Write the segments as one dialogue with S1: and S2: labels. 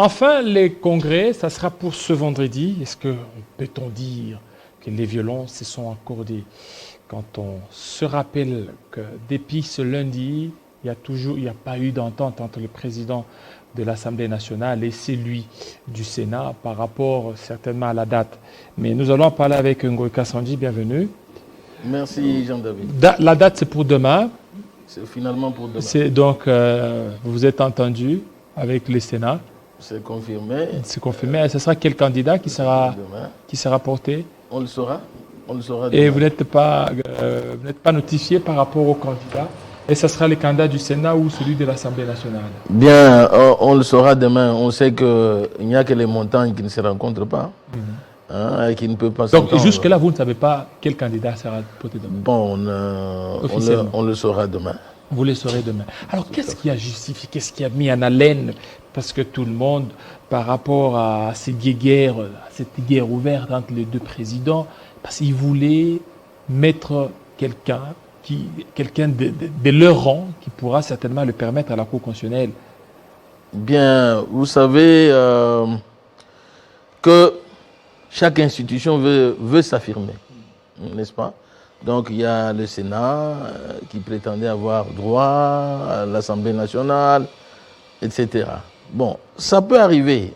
S1: Enfin, les congrès, ça sera pour ce vendredi. Est-ce que peut-on dire que les violences se sont accordées quand on se rappelle que depuis ce lundi, il n'y a pas eu d'entente entre le président de l'Assemblée nationale et celui du Sénat par rapport certainement à la date. Mais nous allons parler avec Ngoï Kassanji, bienvenue.
S2: Merci Jean-David.
S1: La date, c'est pour demain.
S2: C'est finalement pour demain.
S1: Donc, vous êtes entendu avec le Sénat.
S2: C'est confirmé.
S1: C'est confirmé. Ce sera quel candidat qui sera porté?
S2: On le saura. On le saura demain.
S1: Et vous n'êtes pas notifié par rapport au candidat? Et ce sera le candidat du Sénat ou celui de l'Assemblée nationale?
S2: Bien, on le saura demain. On sait qu'il n'y a que les montagnes qui ne se rencontrent pas. Et qui ne peuvent pas s'entendre.
S1: Donc jusque-là, vous ne savez pas quel candidat sera porté demain?
S2: Bon, on le saura demain.
S1: Vous le saurez demain. Alors qu'est-ce qui a justifié, qu'est-ce qui a mis en haleine? Parce que tout le monde, par rapport à cette guerre ouverte entre les deux présidents, parce qu'ils voulaient mettre quelqu'un de leur rang qui pourra certainement le permettre à la Cour constitutionnelle.
S2: Bien, vous savez que chaque institution veut s'affirmer, n'est-ce pas? Donc il y a le Sénat qui prétendait avoir droit à l'Assemblée nationale, etc. Bon, ça peut arriver.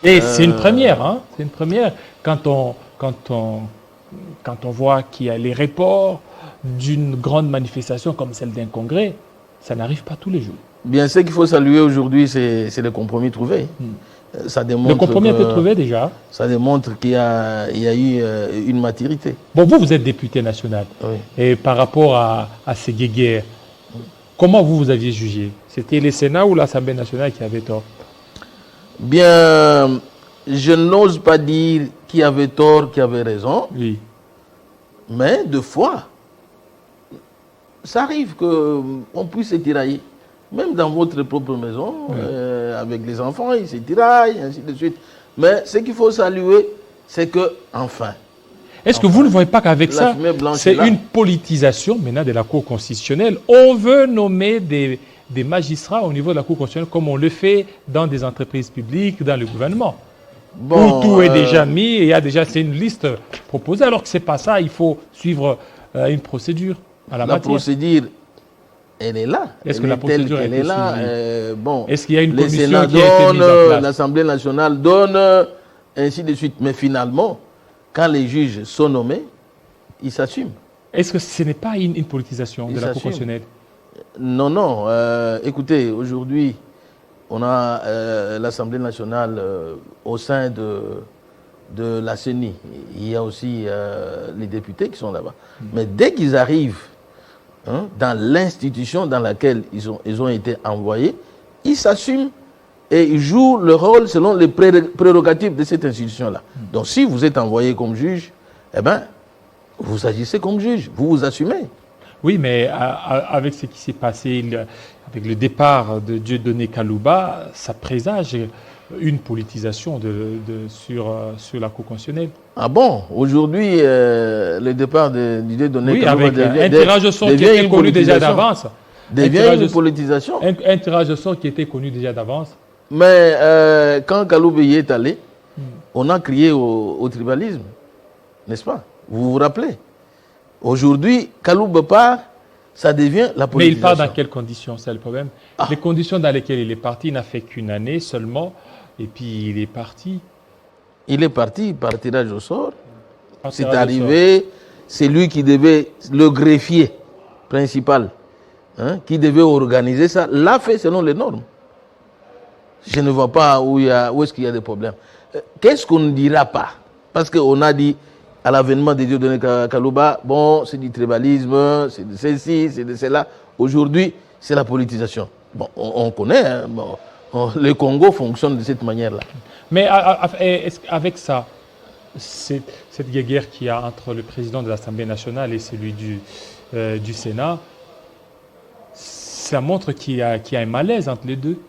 S1: Et c'est une première, hein? C'est une première quand on voit qu'il y a les reports d'une grande manifestation comme celle d'un congrès, ça n'arrive pas tous les jours.
S2: Bien, ce qu'il faut saluer aujourd'hui, c'est le compromis trouvé. Ça démontre
S1: le compromis a été trouvé déjà.
S2: Ça démontre qu'il y a eu une maturité.
S1: Bon, vous êtes député national.
S2: Oui.
S1: Et par rapport à ces guerres, comment vous aviez jugé? C'était le Sénat ou l'Assemblée nationale qui avait tort?
S2: Bien, je n'ose pas dire qui avait tort, qui avait raison.
S1: Oui.
S2: Mais deux fois, ça arrive qu'on puisse se tirailler. Même dans votre propre maison, avec les enfants, ils se tiraillent, ainsi de suite. Mais ce qu'il faut saluer, c'est que, enfin...
S1: Est-ce que vous ne voyez pas qu'avec ça, c'est une politisation maintenant de la Cour constitutionnelle? On veut nommer des magistrats au niveau de la Cour constitutionnelle comme on le fait dans des entreprises publiques, dans le gouvernement. Bon, où tout est déjà mis et c'est une liste proposée. Alors que ce n'est pas ça, il faut suivre une procédure à la matière.
S2: La procédure, elle est là.
S1: Est-ce que la procédure est là?
S2: Bon,
S1: est-ce qu'il y a une commission
S2: Sénat
S1: qui a été mise en place?
S2: L'Assemblée nationale donne, ainsi de suite. Mais finalement, quand les juges sont nommés, ils s'assument.
S1: Est-ce que ce n'est pas une politisation de la Cour constitutionnelle?
S2: Non, non. Écoutez, aujourd'hui, on a l'Assemblée nationale au sein de la CENI. Il y a aussi les députés qui sont là-bas. Mais dès qu'ils arrivent dans l'institution dans laquelle ils ont été envoyés, ils s'assument et ils jouent le rôle selon les prérogatives de cette institution-là. Donc si vous êtes envoyé comme juge, eh bien, vous agissez comme juge, vous vous assumez.
S1: Oui, mais avec ce qui s'est passé, avec le départ de Dieudonné Kalouba, ça présage une politisation sur la Cour constitutionnelle.
S2: Ah bon? Aujourd'hui, le départ de Dieudonné Kalouba
S1: avec un tirage au sort qui était connu déjà d'avance.
S2: Devient une politisation.
S1: Un tirage au sort qui était connu déjà d'avance.
S2: Mais quand Kalouba y est allé, on a crié au tribalisme, n'est-ce pas? Vous vous rappelez? Aujourd'hui, Kalouba part, ça devient la politisation.
S1: Mais il part dans quelles conditions? C'est le problème. Les conditions dans lesquelles il est parti, il n'a fait qu'une année seulement, et puis il est parti.
S2: Il est parti par tirage au sort. C'est arrivé, c'est lui qui devait, le greffier principal, qui devait organiser ça, l'a fait selon les normes. Je ne vois pas où est-ce qu'il y a des problèmes. Qu'est-ce qu'on ne dira pas? Parce qu'on a dit, à l'avènement de Dieudonné Kalouba, bon, c'est du tribalisme, c'est de ceci, c'est de cela. Aujourd'hui, c'est la politisation. Bon, on connaît, le Congo fonctionne de cette manière-là.
S1: Mais avec ça, cette guerre qu'il y a entre le président de l'Assemblée nationale et celui du Sénat, ça montre qu'il y a un malaise entre les deux.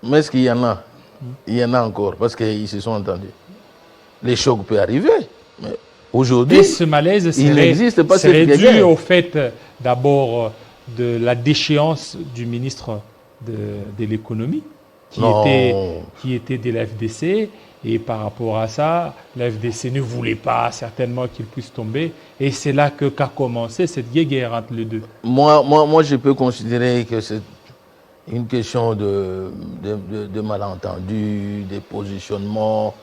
S2: Mais est-ce qu'il y en a? Il y en a encore, parce qu'ils se sont entendus. Les chocs peuvent arriver, mais aujourd'hui,
S1: ce malaise
S2: il n'existe pas cette
S1: serait
S2: guerre.
S1: dû au fait d'abord de la déchéance du ministre de l'économie. qui était de la FDC. Et par rapport à ça, la FDC ne voulait pas certainement qu'il puisse tomber. Et c'est là qu'a commencé cette guerre entre les deux.
S2: Moi, je peux considérer que c'est une question de malentendu, de positionnement,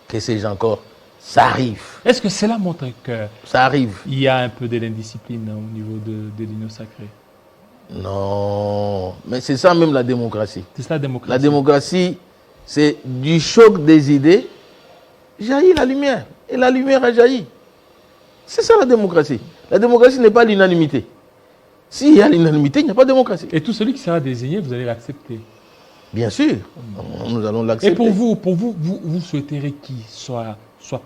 S2: que sais-je encore. Ça arrive.
S1: Est-ce que cela montre que
S2: ça arrive.
S1: Il y a un peu de l'indiscipline au niveau de l'Union sacrée?
S2: Non, mais c'est ça même la démocratie.
S1: C'est ça la démocratie.
S2: La démocratie, c'est du choc des idées, jaillit la lumière. Et la lumière a jailli. C'est ça la démocratie. La démocratie n'est pas l'unanimité. S'il y a l'unanimité, il n'y a pas de démocratie.
S1: Et tout celui qui sera désigné, vous allez l'accepter?
S2: Bien sûr, nous allons l'accepter.
S1: Et pour vous souhaiteriez qui soit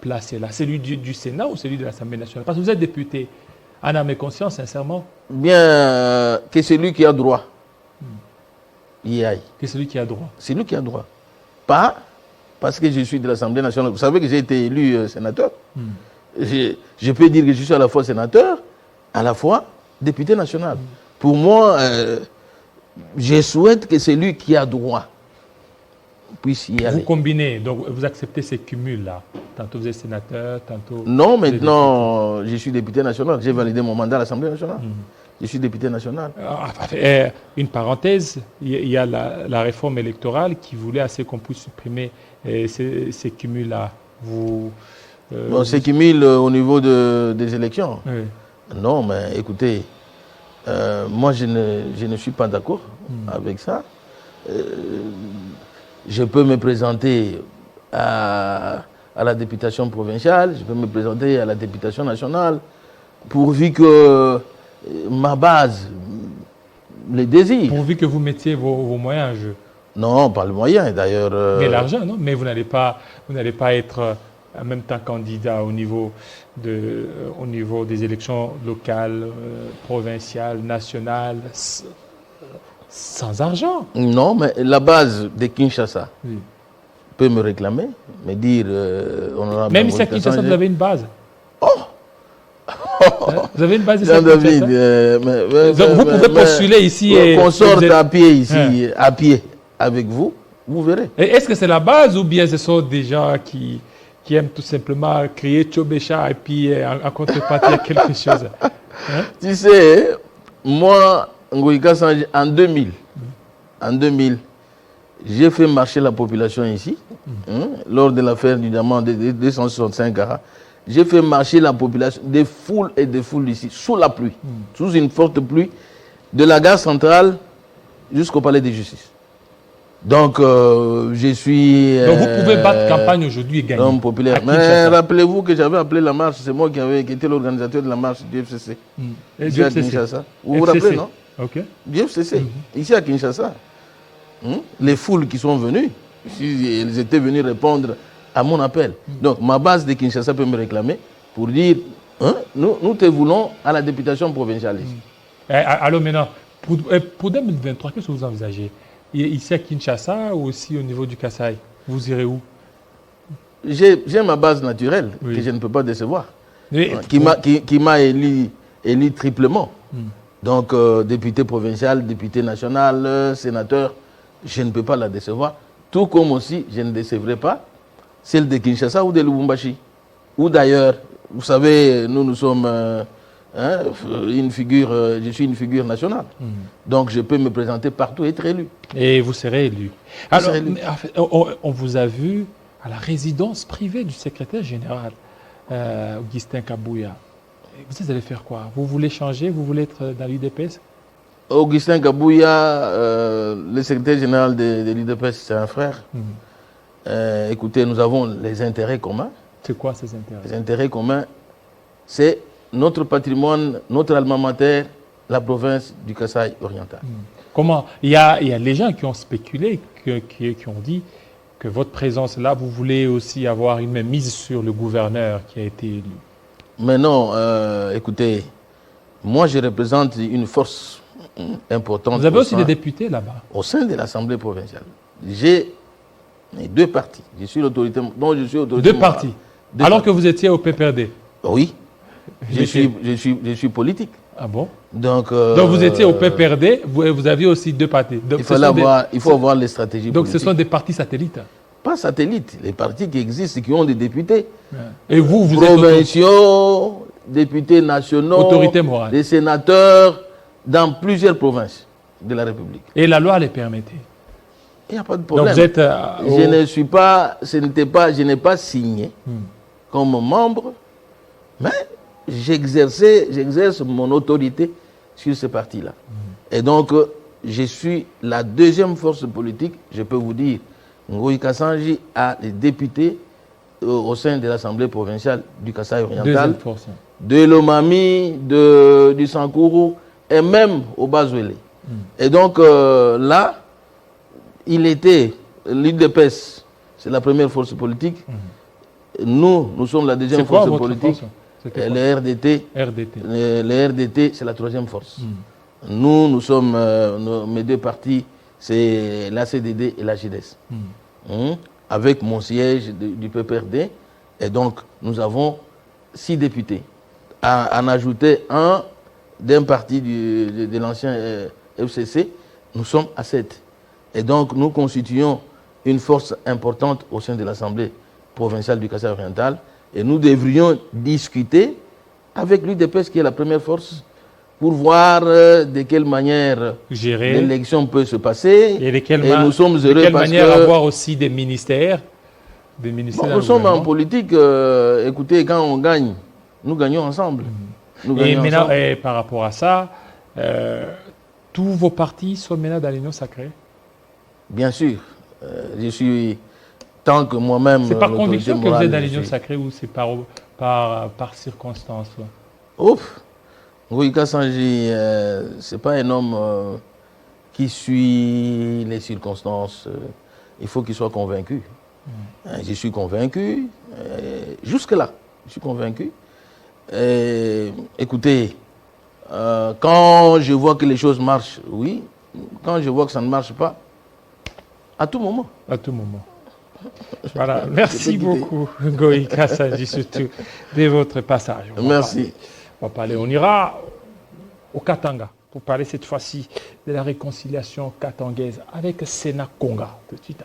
S1: placé là? Celui du Sénat ou celui de l'Assemblée nationale? Parce que vous êtes député. En âme et conscience, sincèrement?
S2: Bien, que celui qui a droit y aille.
S1: Que celui qui a droit?
S2: C'est lui qui a droit. Pas parce que je suis de l'Assemblée nationale. Vous savez que j'ai été élu sénateur. Je peux dire que je suis à la fois sénateur, à la fois député national. Pour moi, je souhaite que celui qui a droit puisse y aller.
S1: Vous combinez, donc vous acceptez ces cumuls-là. Tantôt vous êtes sénateur, tantôt...
S2: Non, maintenant, je suis député national. J'ai validé mon mandat à l'Assemblée nationale. Je suis député national.
S1: Une parenthèse, il y a la réforme électorale qui voulait assez qu'on puisse supprimer ces cumuls-là.
S2: Ces cumuls au niveau des élections?
S1: Oui.
S2: Non, mais écoutez, moi je ne suis pas d'accord avec ça. Je peux me présenter à la députation provinciale, je peux me présenter à la députation nationale, pourvu que ma base les désire.
S1: Pourvu que vous mettiez vos moyens en jeu.
S2: Non, pas le moyen d'ailleurs.
S1: Mais l'argent, non? Mais vous n'allez pas être en même temps candidat au niveau des élections locales, provinciales, nationales, sans argent.
S2: Non, mais la base de Kinshasa peut me réclamer, me dire...
S1: même si à Kinshasa, vous avez une base.
S2: Oh!
S1: Vous avez une base ici
S2: à Kinshasa?
S1: Donc vous pouvez postuler ici.
S2: Qu'on sorte à pied ici, à pied, avec vous, vous verrez.
S1: Est-ce que c'est la base ou bien ce sont des gens qui aiment tout simplement créer Tchobécha et puis en contrepartie il y a quelque chose?
S2: Tu sais, moi, Ngoïka Sanji, en 2000, j'ai fait marcher la population ici, lors de l'affaire du diamant de 265 carats. J'ai fait marcher la population, des foules et des foules ici, sous la pluie, sous une forte pluie, de la gare centrale jusqu'au palais de justice. Donc, je suis...
S1: Donc, vous pouvez battre campagne aujourd'hui et gagner.
S2: Homme populaire. Mais rappelez-vous que j'avais appelé la marche, c'est moi qui étais l'organisateur de la marche du FCC. Ici à Kinshasa. Vous vous rappelez, non?
S1: Ok.
S2: Du FCC, ici à Kinshasa. Les foules qui sont venues, elles étaient venues répondre à mon appel. Donc, ma base de Kinshasa peut me réclamer pour dire, nous te voulons à la députation provinciale ici.
S1: Alors maintenant, pour 2023, qu'est-ce que vous envisagez? Ici à Kinshasa ou aussi au niveau du Kasaï? Vous irez où?
S2: J'ai ma base naturelle que je ne peux pas décevoir. Qui m'a élu triplement. Donc, député provincial, député national, sénateur, je ne peux pas la décevoir. Tout comme aussi, je ne décevrai pas celle de Kinshasa ou de Lubumbashi. Ou d'ailleurs, vous savez, nous sommes une figure, je suis une figure nationale. Donc, je peux me présenter partout et être élu.
S1: Et vous serez élu. Alors, on vous a vu à la résidence privée du secrétaire général, Augustin Kabouya. Vous allez faire quoi? Vous voulez changer? Vous voulez être dans l'UDPS?
S2: Augustin Kabouya, le secrétaire général de l'UDPS, c'est un frère. Écoutez, nous avons les intérêts communs.
S1: C'est quoi ces intérêts?
S2: Les intérêts communs, c'est notre patrimoine, notre alma mater, la province du Kasaï oriental.
S1: Comment? Il y a les gens qui ont spéculé, qui ont dit que votre présence là, vous voulez aussi avoir une même mise sur le gouverneur qui a été élu.
S2: Mais non, écoutez, moi je représente une force importante.
S1: Vous avez aussi des députés là-bas?
S2: Au sein de l'Assemblée provinciale. J'ai deux partis. Je suis l'autorité. Donc je suis autorité.
S1: Deux partis. Alors que vous étiez au PPRD?
S2: Oui. Je suis politique.
S1: Ah bon?
S2: Donc
S1: vous étiez au PPRD, vous aviez aussi 2 partis. Donc,
S2: il faut avoir les stratégies
S1: donc
S2: politiques.
S1: ce sont des partis satellites?
S2: Pas satellites, les partis qui existent, qui ont des députés.
S1: Ouais. Et vous
S2: provinciaux, députés nationaux,
S1: autorité morale.
S2: des sénateurs dans plusieurs provinces de la République.
S1: Et la loi les permettait?
S2: Il n'y a pas de problème.
S1: Donc vous êtes,
S2: je n'ai pas signé comme membre, mais j'exerce mon autorité sur ce parti-là. Et donc, je suis la deuxième force politique, je peux vous dire. Ngoï Kassanji a des députés au sein de l'Assemblée provinciale du Kasaï oriental, de l'Omami, du Sankourou et même au Bazouélé. Et donc là, il était l'UDPS, c'est la première force politique. Nous sommes la deuxième force politique. Le RDT, le RDT, c'est la troisième force. Nous sommes, mes 2 partis, c'est l'ACDD et la JDS. Avec mon siège du PPRD. Et donc, nous avons 6 députés. À en ajouter un d'un parti de l'ancien FCC, nous sommes à 7. Et donc, nous constituons une force importante au sein de l'Assemblée provinciale du Kasaï oriental. Et nous devrions discuter avec l'UDPS, qui est la première force, pour voir de quelle manière l'élection peut se passer.
S1: Et
S2: nous sommes heureux
S1: de quelle manière avoir aussi des ministères.
S2: Nous sommes en politique. Écoutez, quand on gagne, nous gagnons ensemble.
S1: Et par rapport à ça, tous vos partis sont maintenant dans l'Union sacrée? Bien
S2: sûr. Je suis, tant que moi-même...
S1: C'est par conviction que vous êtes dans l'Union sacrée ou c'est par circonstance?
S2: Ouf. Ngoï Kassanji, ce n'est pas un homme qui suit les circonstances. Il faut qu'il soit convaincu. Je suis convaincu. Jusque-là, je suis convaincu. Écoutez, quand je vois que les choses marchent, oui. Quand je vois que ça ne marche pas, à tout moment.
S1: À tout moment. Voilà. Merci beaucoup, Ngoï Kassanji, surtout de votre passage.
S2: Merci.
S1: On va parler, on ira au Katanga pour parler cette fois-ci de la réconciliation katangaise avec Sénat Konga. Tout de suite.